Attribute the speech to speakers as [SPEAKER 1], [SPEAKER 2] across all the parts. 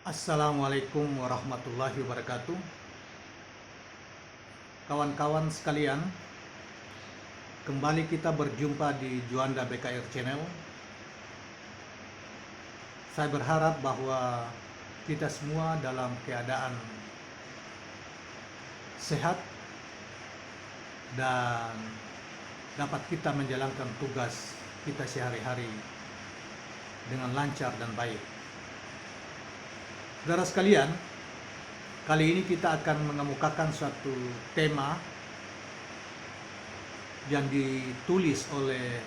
[SPEAKER 1] Assalamualaikum warahmatullahi wabarakatuh. Kawan-kawan sekalian, kembali kita berjumpa di Juanda BKR Channel. Saya berharap bahwa kita semua dalam keadaan sehat dan dapat kita menjalankan tugas kita sehari-hari dengan lancar dan baik. Saudara sekalian, kali ini kita akan mengemukakan suatu tema yang ditulis oleh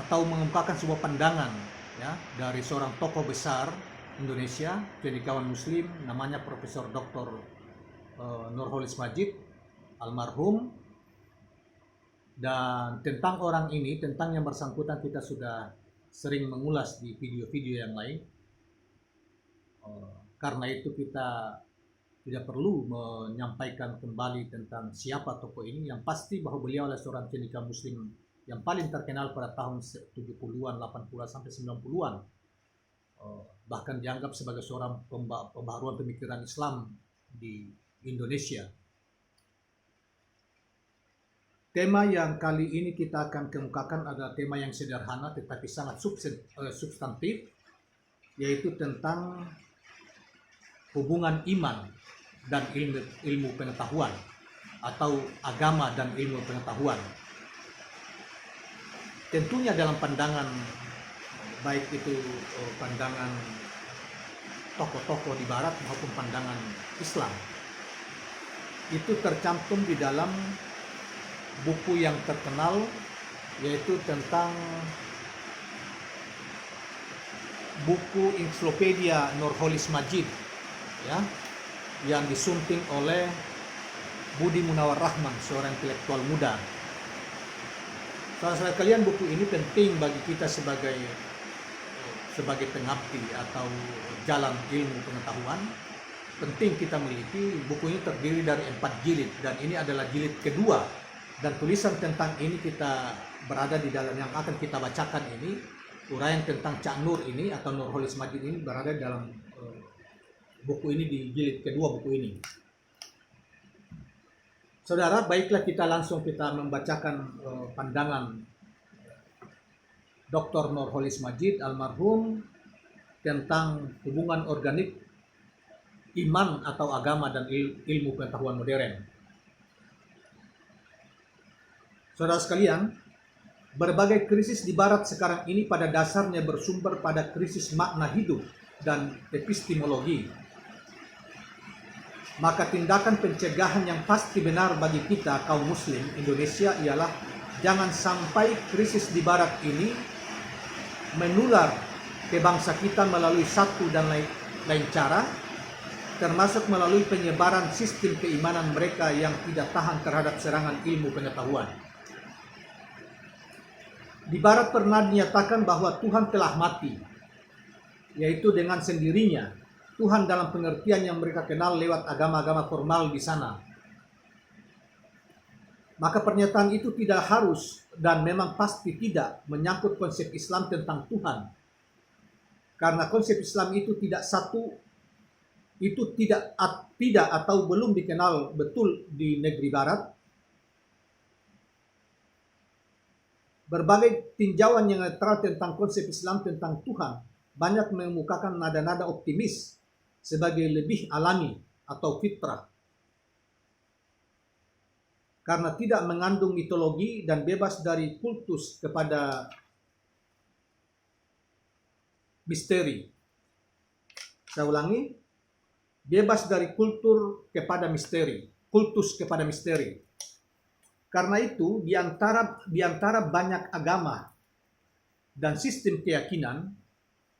[SPEAKER 1] atau mengemukakan sebuah pandangan ya dari seorang tokoh besar Indonesia, cendekiawan Muslim, namanya Profesor Dr. Nurholis Madjid almarhum. Dan tentang orang ini, tentang yang bersangkutan kita sudah sering mengulas di video-video yang lain. Karena itu kita tidak perlu menyampaikan kembali tentang siapa tokoh ini. Yang pasti bahwa beliau adalah seorang cendekiawan Muslim yang paling terkenal pada tahun 70-an, 80-an sampai 90-an. Bahkan dianggap sebagai seorang pembaharuan pemikiran Islam di Indonesia. Tema yang kali ini kita akan kemukakan adalah tema yang sederhana tetapi sangat substantif, yaitu tentang hubungan iman dan ilmu pengetahuan atau agama dan ilmu pengetahuan. Tentunya dalam pandangan baik itu pandangan tokoh-tokoh di barat maupun pandangan Islam, itu tercantum di dalam buku yang terkenal, yaitu tentang buku Ensiklopedia Nurholis Madjid ya, yang disunting oleh Budi Munawar Rahman, seorang intelektual muda. Saudara kalian, buku ini penting bagi kita sebagai pengabdi atau jalan ilmu pengetahuan. Penting kita miliki. Buku ini terdiri dari 4 jilid dan ini adalah jilid kedua, dan tulisan tentang ini kita berada di dalam yang akan kita bacakan ini. Uraian tentang Cak Nur ini atau Nurholis Madjid ini berada dalam buku ini, di jilid kedua buku ini. Saudara, baiklah kita langsung membacakan pandangan Dr. Nurholis Madjid almarhum tentang hubungan organik iman atau agama dan ilmu pengetahuan modern. Saudara sekalian, berbagai krisis di barat sekarang ini pada dasarnya bersumber pada krisis makna hidup dan epistemologi. Maka tindakan pencegahan yang pasti benar bagi kita kaum muslim Indonesia ialah jangan sampai krisis di barat ini menular ke bangsa kita melalui satu dan lain cara, termasuk melalui penyebaran sistem keimanan mereka yang tidak tahan terhadap serangan ilmu pengetahuan. Di barat pernah dinyatakan bahwa Tuhan telah mati, yaitu dengan sendirinya. Tuhan dalam pengertian yang mereka kenal lewat agama-agama formal di sana. Maka pernyataan itu tidak harus dan memang pasti tidak menyangkut konsep Islam tentang Tuhan. Karena konsep Islam itu tidak atau belum dikenal betul di negeri barat. Berbagai tinjauan yang netral tentang konsep Islam tentang Tuhan banyak mengemukakan nada-nada optimis sebagai lebih alami atau fitrah, karena tidak mengandung mitologi dan bebas dari kultus kepada misteri. Saya ulangi, bebas dari kultus kepada misteri. Karena itu, di antara banyak agama dan sistem keyakinan,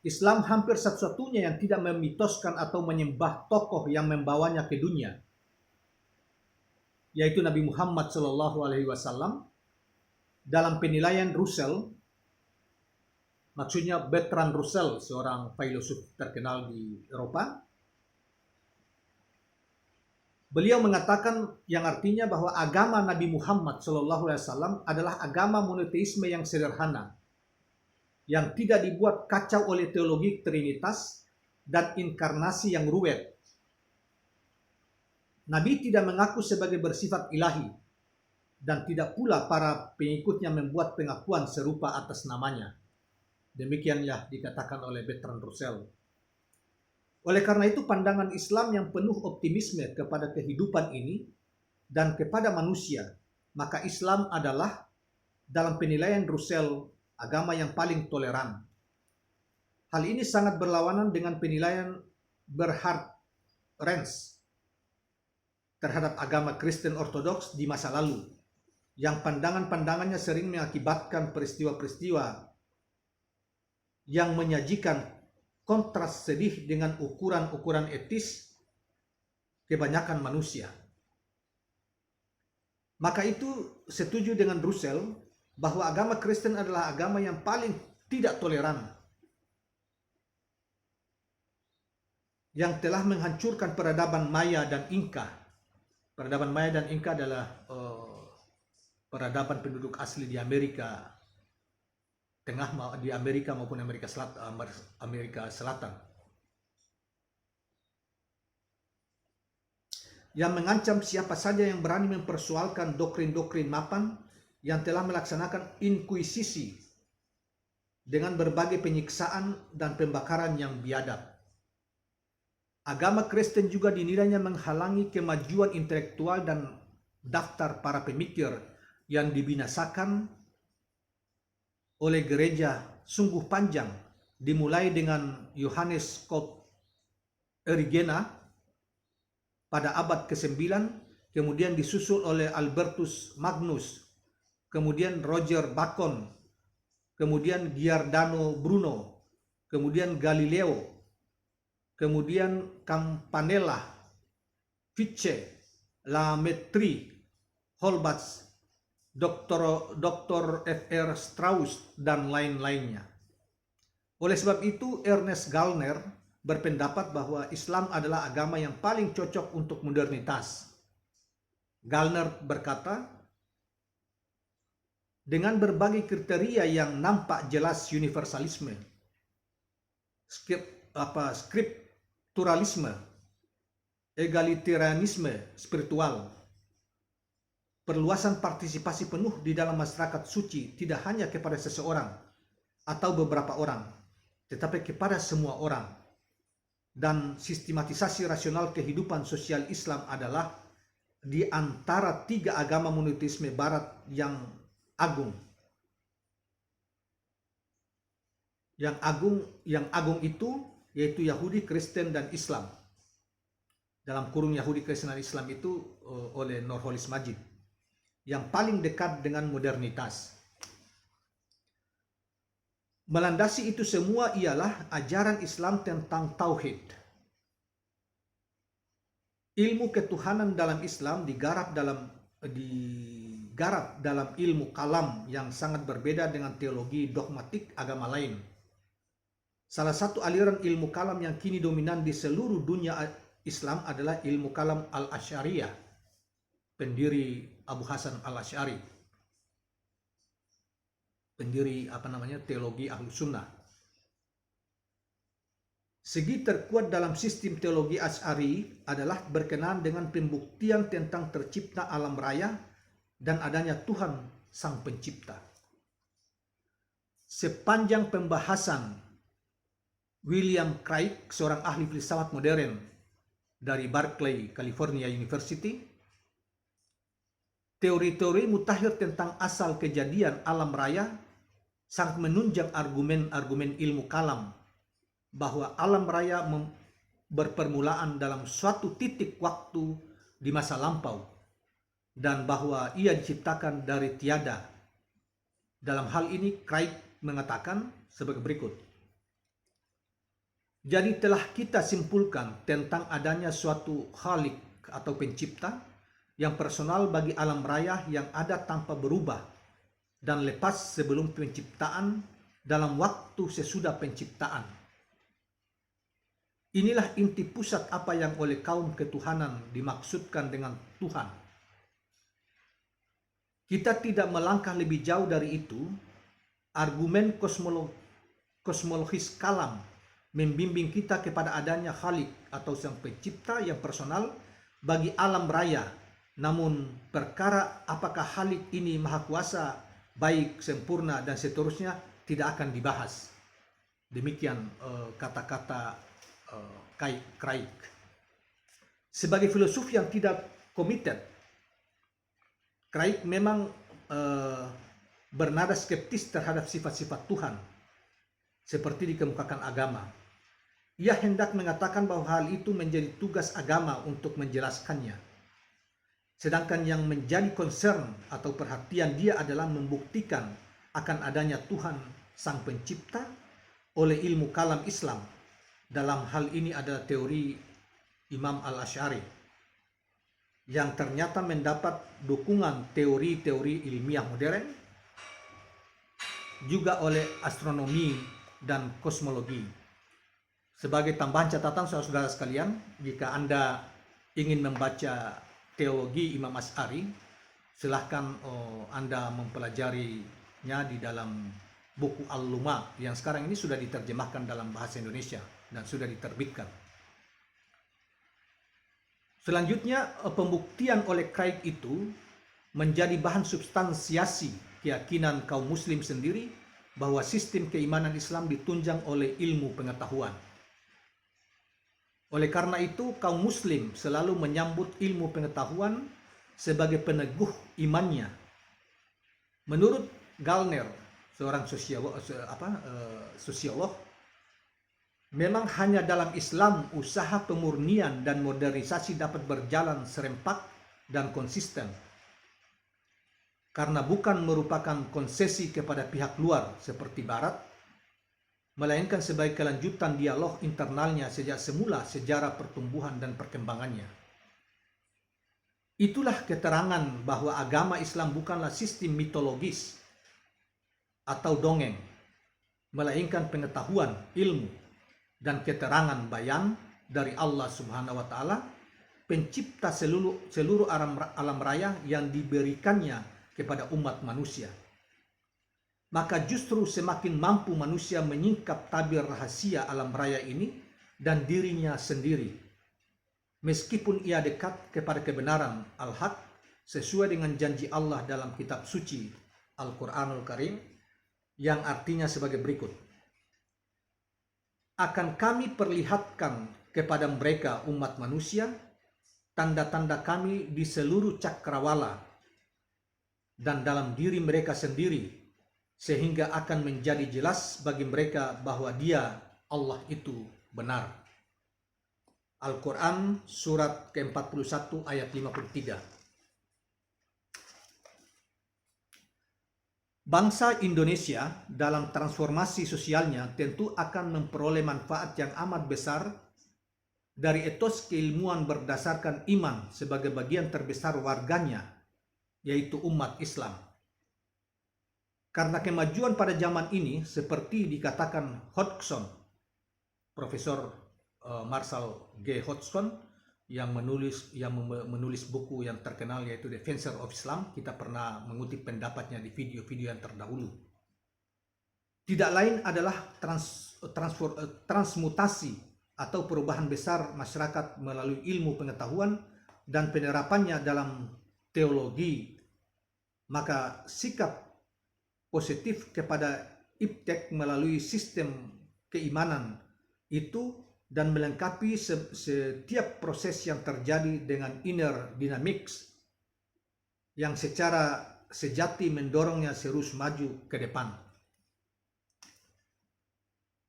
[SPEAKER 1] Islam hampir satu-satunya yang tidak memitoskan atau menyembah tokoh yang membawanya ke dunia, yaitu Nabi Muhammad SAW. Dalam penilaian Russell, maksudnya Bertrand Russell, seorang filosof terkenal di Eropa, beliau mengatakan yang artinya bahwa agama Nabi Muhammad SAW adalah agama monoteisme yang sederhana, yang tidak dibuat kacau oleh teologi trinitas dan inkarnasi yang ruwet. Nabi tidak mengaku sebagai bersifat ilahi, dan tidak pula para pengikutnya membuat pengakuan serupa atas namanya. Demikianlah dikatakan oleh Bertrand Russell. Oleh karena itu, pandangan Islam yang penuh optimisme kepada kehidupan ini dan kepada manusia, maka Islam adalah, dalam penilaian Russell, agama yang paling toleran. Hal ini sangat berlawanan dengan penilaian Bernhard Renz terhadap agama Kristen Ortodoks di masa lalu, yang pandangan-pandangannya sering mengakibatkan peristiwa-peristiwa yang menyajikan kontras sedih dengan ukuran-ukuran etis kebanyakan manusia. Maka itu setuju dengan Russell bahwa agama Kristen adalah agama yang paling tidak toleran, yang telah menghancurkan peradaban Maya dan Inka. Peradaban Maya dan Inka adalah peradaban penduduk asli di Amerika Tengah, di Amerika maupun Amerika Selatan, yang mengancam siapa saja yang berani mempersoalkan doktrin-doktrin mapan yang telah melaksanakan inkuisisi dengan berbagai penyiksaan dan pembakaran yang biadab. Agama Kristen juga dinilainya menghalangi kemajuan intelektual dan daftar para pemikir yang dibinasakan oleh gereja sungguh panjang, dimulai dengan Johannes Scott Erigena pada abad ke-9, kemudian disusul oleh Albertus Magnus, kemudian Roger Bacon, kemudian Giordano Bruno, kemudian Galileo, kemudian Campanella, Fichte, Lametri, Holbach, Dr. F.R. Strauss, dan lain-lainnya. Oleh sebab itu, Ernest Gallner berpendapat bahwa Islam adalah agama yang paling cocok untuk modernitas. Gallner berkata, dengan berbagai kriteria yang nampak jelas universalisme, skripturalisme, egalitarianisme spiritual, perluasan partisipasi penuh di dalam masyarakat suci tidak hanya kepada seseorang atau beberapa orang, tetapi kepada semua orang, dan sistematisasi rasional kehidupan sosial Islam adalah di antara tiga agama monoteisme Barat yang agung. Yang agung itu yaitu Yahudi, Kristen, dan Islam. Dalam kurung Yahudi, Kristen, dan Islam itu oleh Nurholis Majid, yang paling dekat dengan modernitas. Melandasi itu semua ialah ajaran Islam tentang tauhid. Ilmu ketuhanan dalam Islam digarap dalam ilmu kalam yang sangat berbeda dengan teologi dogmatik agama lain. Salah satu aliran ilmu kalam yang kini dominan di seluruh dunia Islam adalah ilmu kalam Al-Asy'ariyah, pendiri Abu Hasan Al-Asy'ari, pendiri teologi Ahlus Sunnah. Segi terkuat dalam sistem teologi Asy'ari adalah berkenaan dengan pembuktian tentang tercipta alam raya dan adanya Tuhan Sang Pencipta. Sepanjang pembahasan, William Craig, seorang ahli filsafat modern dari Berkeley, California University, teori-teori mutakhir tentang asal kejadian alam raya sangat menunjang argumen-argumen ilmu kalam bahwa alam raya berpermulaan dalam suatu titik waktu di masa lampau dan bahwa ia diciptakan dari tiada. Dalam hal ini, Craig mengatakan sebagai berikut. Jadi telah kita simpulkan tentang adanya suatu khalik atau pencipta yang personal bagi alam raya yang ada tanpa berubah dan lepas sebelum penciptaan dalam waktu sesudah penciptaan. Inilah inti pusat apa yang oleh kaum ketuhanan dimaksudkan dengan Tuhan. Kita tidak melangkah lebih jauh dari itu. Argumen kosmologis kalam membimbing kita kepada adanya Khalik atau sang pencipta yang personal bagi alam raya. Namun perkara apakah Khalik ini maha kuasa, baik, sempurna, dan seterusnya tidak akan dibahas. Demikian kata-kata Craig. Sebagai filosof yang tidak committed, Craig memang bernada skeptis terhadap sifat-sifat Tuhan seperti dikemukakan agama. Ia hendak mengatakan bahwa hal itu menjadi tugas agama untuk menjelaskannya. Sedangkan yang menjadi concern atau perhatian dia adalah membuktikan akan adanya Tuhan Sang Pencipta oleh ilmu kalam Islam. Dalam hal ini adalah teori Imam Al-Asy'ari yang ternyata mendapat dukungan teori-teori ilmiah modern, juga oleh astronomi dan kosmologi. Sebagai tambahan catatan saudara-saudara sekalian, jika Anda ingin membaca teologi Imam Asy'ari, silahkan Anda mempelajarinya di dalam buku Al-Luma yang sekarang ini sudah diterjemahkan dalam bahasa Indonesia dan sudah diterbitkan. Selanjutnya, pembuktian oleh Craig itu menjadi bahan substansiasi keyakinan kaum muslim sendiri bahwa sistem keimanan Islam ditunjang oleh ilmu pengetahuan. Oleh karena itu, kaum muslim selalu menyambut ilmu pengetahuan sebagai peneguh imannya. Menurut Gallner, seorang sosiolog, memang hanya dalam Islam usaha pemurnian dan modernisasi dapat berjalan serempak dan konsisten. Karena bukan merupakan konsesi kepada pihak luar seperti Barat, melainkan sebagai kelanjutan dialog internalnya sejak semula sejarah pertumbuhan dan perkembangannya. Itulah keterangan bahwa agama Islam bukanlah sistem mitologis atau dongeng, melainkan pengetahuan, ilmu, dan keterangan bayan dari Allah Subhanahu wa Ta'ala, pencipta seluruh alam raya yang diberikannya kepada umat manusia. Maka justru semakin mampu manusia menyingkap tabir rahasia alam raya ini dan dirinya sendiri, meskipun ia dekat kepada kebenaran al-haq sesuai dengan janji Allah dalam kitab suci Al-Quranul Karim, yang artinya sebagai berikut: akan kami perlihatkan kepada mereka umat manusia tanda-tanda kami di seluruh cakrawala dan dalam diri mereka sendiri, sehingga akan menjadi jelas bagi mereka bahwa Dia, Allah itu benar. Al-Quran surat ke-41 ayat 53. Bangsa Indonesia dalam transformasi sosialnya tentu akan memperoleh manfaat yang amat besar dari etos keilmuan berdasarkan iman sebagai bagian terbesar warganya, yaitu umat Islam. Karena kemajuan pada zaman ini, seperti dikatakan Hodgson, Profesor Marshall G. Hodgson, yang menulis buku yang terkenal yaitu Defensor of Islam. Kita pernah mengutip pendapatnya di video-video yang terdahulu. Tidak lain adalah transmutasi atau perubahan besar masyarakat melalui ilmu pengetahuan dan penerapannya dalam teologi. Maka sikap positif kepada iptek melalui sistem keimanan itu dan melengkapi setiap proses yang terjadi dengan inner dynamics yang secara sejati mendorongnya terus maju ke depan.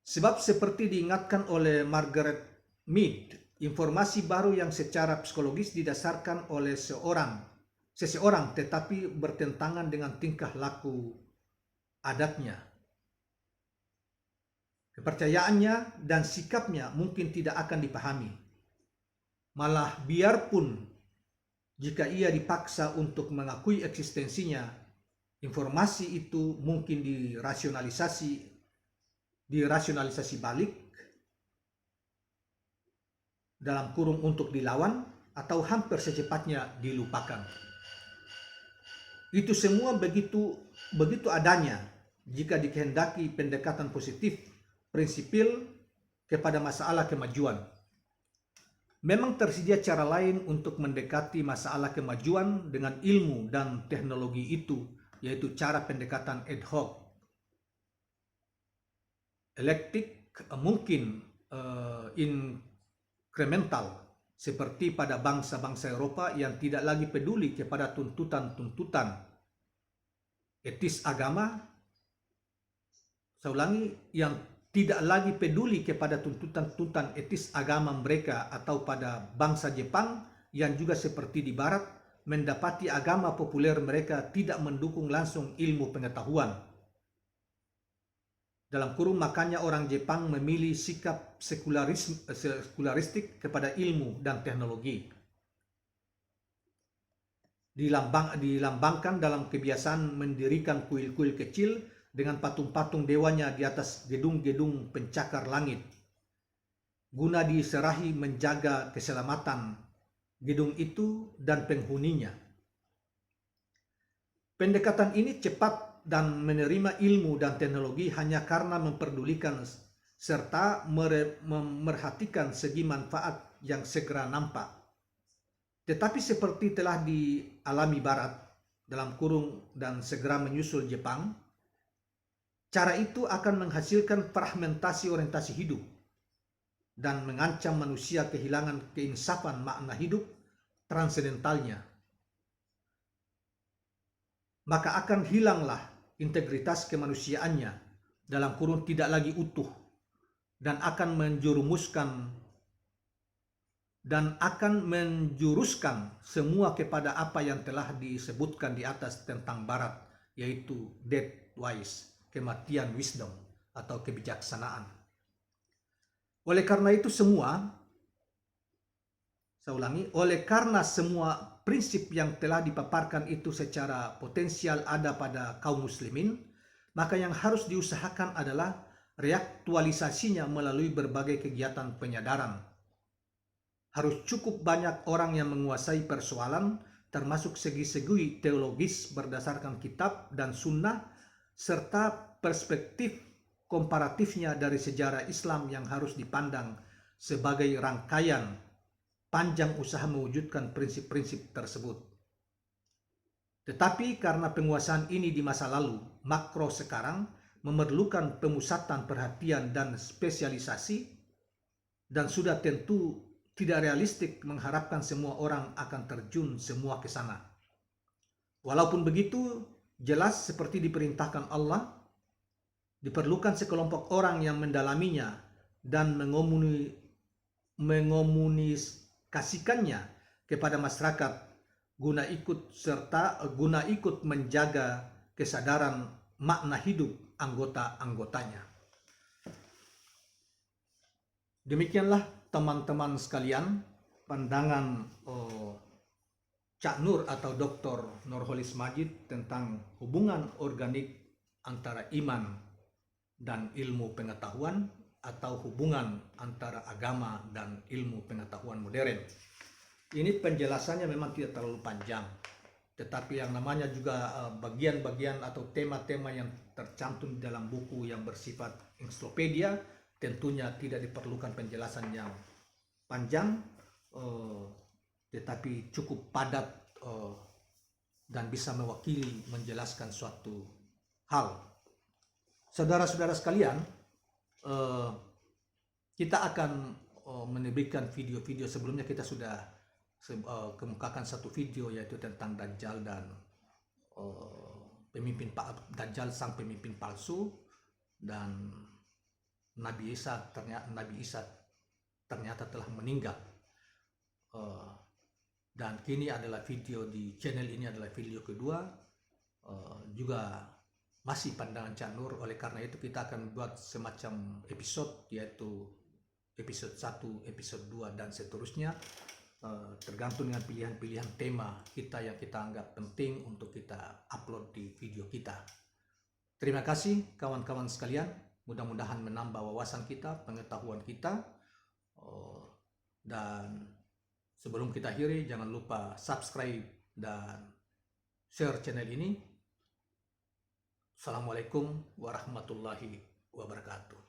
[SPEAKER 1] Sebab seperti diingatkan oleh Margaret Mead, informasi baru yang secara psikologis didasarkan oleh seseorang tetapi bertentangan dengan tingkah laku adatnya, kepercayaannya, dan sikapnya mungkin tidak akan dipahami. Malah biarpun jika ia dipaksa untuk mengakui eksistensinya, informasi itu mungkin dirasionalisasi balik dalam kurung untuk dilawan atau hampir secepatnya dilupakan. Itu semua begitu adanya jika dikehendaki pendekatan positif prinsipil kepada masalah kemajuan. Memang tersedia cara lain untuk mendekati masalah kemajuan dengan ilmu dan teknologi itu, yaitu cara pendekatan ad hoc. Eklektik mungkin incremental, seperti pada bangsa-bangsa Eropa yang tidak lagi peduli kepada tuntutan-tuntutan etis agama. Saya ulangi, yang tidak lagi peduli kepada tuntutan-tuntutan etis agama mereka, atau pada bangsa Jepang yang juga seperti di Barat mendapati agama populer mereka tidak mendukung langsung ilmu pengetahuan. Dalam kurung, makanya orang Jepang memilih sikap sekularistik kepada ilmu dan teknologi. Dilambangkan dalam kebiasaan mendirikan kuil-kuil kecil dengan patung-patung dewanya di atas gedung-gedung pencakar langit, guna diserahi menjaga keselamatan gedung itu dan penghuninya. Pendekatan ini cepat dan menerima ilmu dan teknologi hanya karena memperdulikan serta memerhatikan segi manfaat yang segera nampak. Tetapi seperti telah dialami Barat, dalam kurung, dan segera menyusul Jepang, cara itu akan menghasilkan fragmentasi orientasi hidup dan mengancam manusia kehilangan keinsafan makna hidup transendentalnya. Maka akan hilanglah integritas kemanusiaannya, dalam kurung tidak lagi utuh, dan akan menjuruskan semua kepada apa yang telah disebutkan di atas tentang Barat, yaitu death wise, kematian wisdom atau kebijaksanaan. Oleh karena itu oleh karena semua prinsip yang telah dipaparkan itu secara potensial ada pada kaum muslimin, maka yang harus diusahakan adalah reaktualisasinya melalui berbagai kegiatan penyadaran. Harus cukup banyak orang yang menguasai persoalan, termasuk segi-segi teologis berdasarkan kitab dan sunnah, serta perspektif komparatifnya dari sejarah Islam yang harus dipandang sebagai rangkaian panjang usaha mewujudkan prinsip-prinsip tersebut. Tetapi karena penguasaan ini di masa lalu, makro sekarang memerlukan pemusatan perhatian dan spesialisasi, dan sudah tentu tidak realistik mengharapkan semua orang akan terjun semua ke sana. Walaupun begitu, jelas seperti diperintahkan Allah, diperlukan sekelompok orang yang mendalaminya dan mengomunikasikannya kepada masyarakat guna ikut menjaga kesadaran makna hidup anggota-anggotanya. Demikianlah teman-teman sekalian pandangan Cak Nur atau Dr. Nurholis Majid tentang hubungan organik antara iman dan ilmu pengetahuan, atau hubungan antara agama dan ilmu pengetahuan modern. Ini penjelasannya memang tidak terlalu panjang, tetapi yang namanya juga bagian-bagian atau tema-tema yang tercantum di dalam buku yang bersifat ensiklopedia, tentunya tidak diperlukan penjelasan yang panjang, tetapi cukup padat dan bisa mewakili menjelaskan suatu hal. Saudara-saudara sekalian, kita akan menerbitkan video-video. Sebelumnya kita sudah kemukakan satu video, yaitu tentang Dajjal dan Dajjal sang pemimpin palsu, dan Nabi Isa ternyata telah meninggal. Dan kini adalah video di channel ini adalah video kedua, juga masih pandangan Cak Nur. Oleh karena itu kita akan buat semacam episode, yaitu episode 1, episode 2, dan seterusnya, tergantung dengan pilihan-pilihan tema kita yang kita anggap penting untuk kita upload di video kita. Terima kasih kawan-kawan sekalian, mudah-mudahan menambah wawasan kita, pengetahuan kita, dan sebelum kita akhiri, jangan lupa subscribe dan share channel ini. Assalamualaikum warahmatullahi wabarakatuh.